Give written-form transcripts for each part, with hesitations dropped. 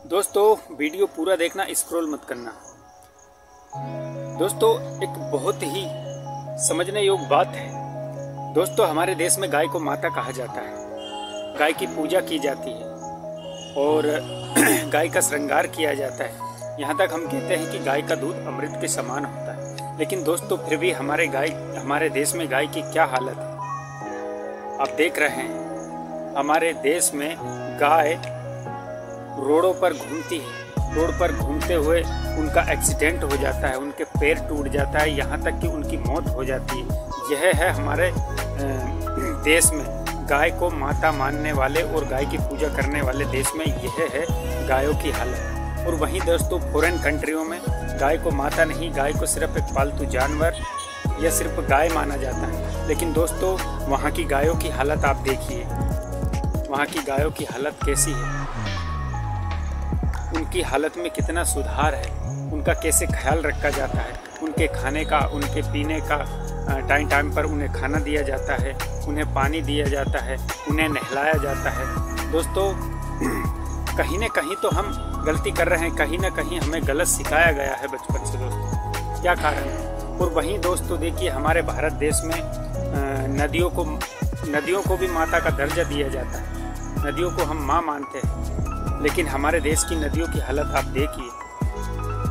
दोस्तों वीडियो पूरा देखना, स्क्रॉल मत करना। दोस्तों एक बहुत ही समझने योग्य बात है। दोस्तों हमारे देश में गाय को माता कहा जाता है, गाय की पूजा की जाती है और गाय का श्रृंगार किया जाता है। यहाँ तक हम कहते हैं कि गाय का दूध अमृत के समान होता है। लेकिन दोस्तों फिर भी हमारे देश में गाय की क्या हालत है आप देख रहे हैं। हमारे देश में गाय रोडों पर घूमती है, रोड पर घूमते हुए उनका एक्सीडेंट हो जाता है, उनके पैर टूट जाता है, यहाँ तक कि उनकी मौत हो जाती है। यह है हमारे देश में गाय को माता मानने वाले और गाय की पूजा करने वाले देश में यह है गायों की हालत। और वहीं दोस्तों फॉरेन कंट्रियों में गाय को माता नहीं, गाय को सिर्फ एक पालतू जानवर या सिर्फ गाय माना जाता है। लेकिन दोस्तों वहाँ की गायों की हालत आप देखिए, वहाँ की गायों की हालत कैसी है, उनकी हालत में कितना सुधार है, उनका कैसे ख्याल रखा जाता है, उनके खाने का, उनके पीने का टाइम टाइम पर उन्हें खाना दिया जाता है, उन्हें पानी दिया जाता है, उन्हें नहलाया जाता है। दोस्तों कहीं न कहीं तो हम गलती कर रहे हैं, कहीं न कहीं हमें गलत सिखाया गया है बचपन से। दोस्तों क्या कारण है? और वहीं दोस्तों देखिए हमारे भारत देश में नदियों को भी माता का दर्जा दिया जाता है, नदियों को हम माँ मानते हैं। लेकिन हमारे देश की नदियों की हालत आप देखिए,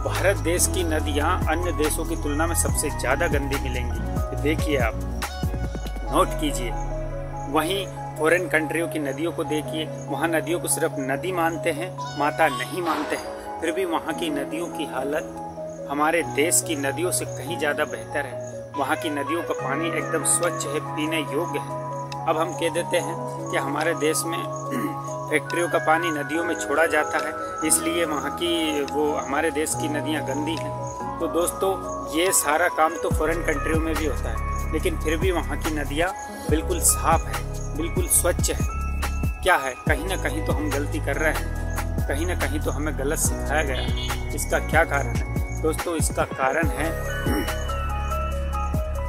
भारत देश की नदियाँ अन्य देशों की तुलना में सबसे ज़्यादा गंदी मिलेंगी। देखिए आप नोट कीजिए। वहीं फॉरेन कंट्रियों की नदियों को देखिए, वहाँ नदियों को सिर्फ नदी मानते हैं, माता नहीं मानते हैं। फिर भी वहाँ की नदियों की हालत हमारे देश की नदियों से कहीं ज़्यादा बेहतर है। वहाँ की नदियों का पानी एकदम स्वच्छ है, पीने योग्य है। अब हम कह देते हैं कि हमारे देश में फैक्ट्रियों का पानी नदियों में छोड़ा जाता है, इसलिए वहाँ की हमारे देश की नदियाँ गंदी हैं। तो दोस्तों ये सारा काम तो फॉरेन कंट्रियों में भी होता है, लेकिन फिर भी वहाँ की नदियाँ बिल्कुल साफ है, बिल्कुल स्वच्छ है। क्या है, कहीं ना कहीं तो हम गलती कर रहे हैं, कहीं ना कहीं तो हमें गलत सिखाया गया है। इसका क्या कारण है दोस्तों? इसका कारण है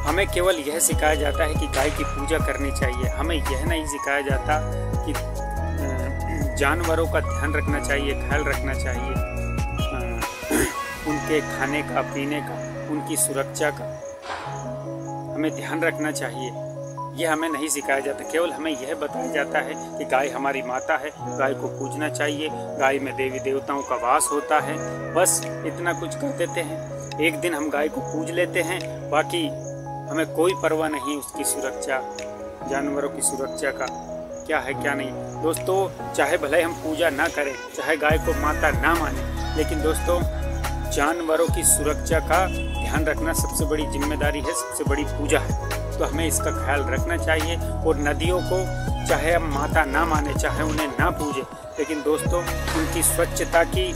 हमें केवल यह सिखाया जाता है कि गाय की पूजा करनी चाहिए। हमें यह नहीं सिखाया जाता कि जानवरों का ध्यान रखना चाहिए, ख्याल रखना चाहिए, उनके खाने का, पीने का, उनकी सुरक्षा का हमें ध्यान रखना चाहिए। यह हमें नहीं सिखाया जाता। केवल हमें यह बताया जाता है कि गाय हमारी माता है, गाय को पूजना चाहिए, गाय में देवी देवताओं का वास होता है। बस इतना कुछ कर देते हैं। एक दिन हम गाय को पूज लेते हैं, बाकी हमें कोई परवाह नहीं उसकी सुरक्षा, जानवरों की सुरक्षा का क्या है क्या नहीं। दोस्तों चाहे भले हम पूजा ना करें, चाहे गाय को माता ना माने, लेकिन दोस्तों जानवरों की सुरक्षा का ध्यान रखना सबसे बड़ी जिम्मेदारी है, सबसे बड़ी पूजा है। तो हमें इसका ख्याल रखना चाहिए। और नदियों को चाहे हम माता ना माने, चाहे उन्हें ना पूजे, लेकिन दोस्तों उनकी स्वच्छता की,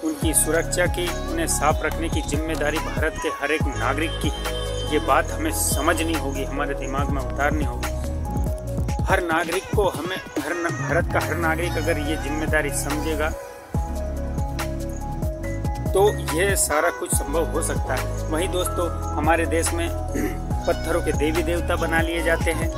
उनकी सुरक्षा की, उन्हें साफ रखने की जिम्मेदारी भारत के हर एक नागरिक की। ये बात हमें समझनी होगी, हमारे दिमाग में उतारनी होगी। हर नागरिक को हमें, भारत का हर नागरिक अगर ये जिम्मेदारी समझेगा तो ये सारा कुछ संभव हो सकता है। वहीं दोस्तों हमारे देश में पत्थरों के देवी देवता बना लिए जाते हैं,